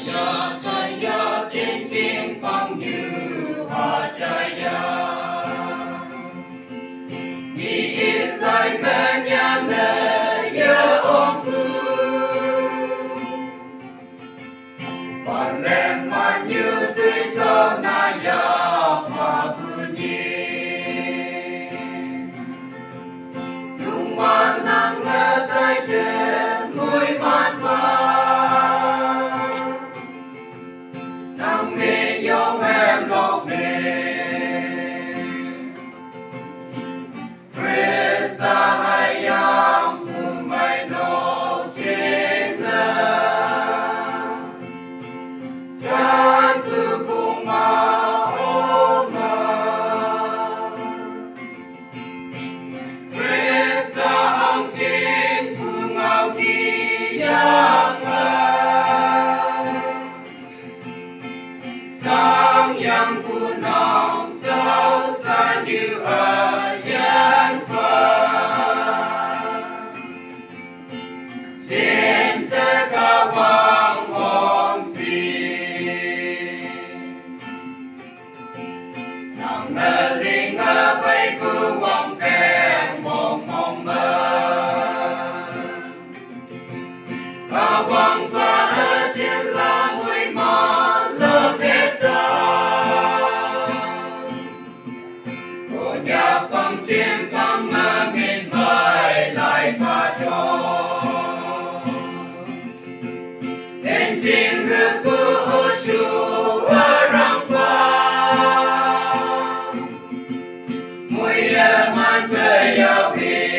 Jaya Jaya Tiên Chiến Phong Như Hoa Jaya Đi ít lại mẹ nhà nè nhớ ôm Còn lem mà như tươi sâu na ya mà bunyi Dung man nang ngơ tay đến mũi man vàng Nang mê yong em lọc mê Presa hayam umay no chena Chan tu kung maoma Presa ang chin pungaw kiyangan Sang yang punong sâu xa như ở gian Phật trên tất cả quang hồn xin nàng mơ linh ngơ vây cứ vòng kèm mong mong mơ và quang và ở trên là mùi mò lớp hết nhà bằng chim bằng mơ nghìn vời lại pha cho đến chim rực cứ ở chu ở răng pha mùi man về yêu hiền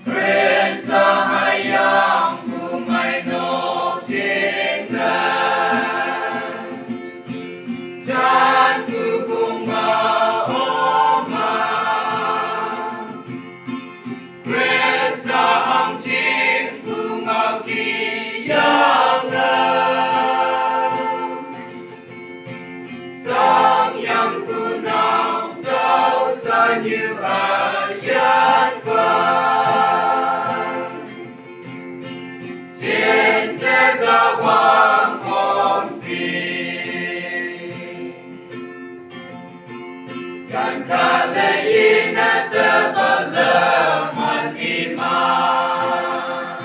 Krista hayang kumay no chingga Chan tu kung maoma Krista ang ching pungaw kiyangan Sang yang punong sâu xa như ở gian Phật trên thế cả quang hồn xin Kan kalaina tabala man iman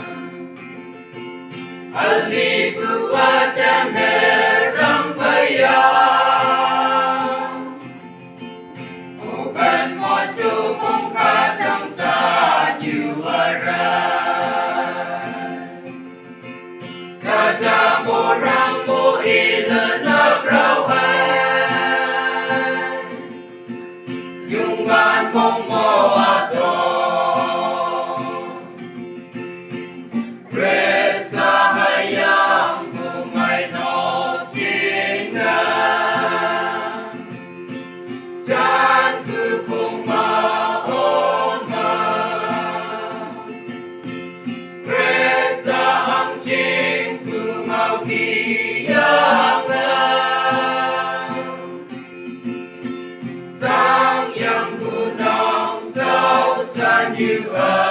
Aliku wajah merang bayang Bukan mocu mungka jangsa nyuaran Kaja morang mu ilana brawan Yung ban mong mo ato Presa hayang kumay no chingga Chan tu kung maoma Presa ang ching pungaw kiyangan Sang yang punong sâu xa như ở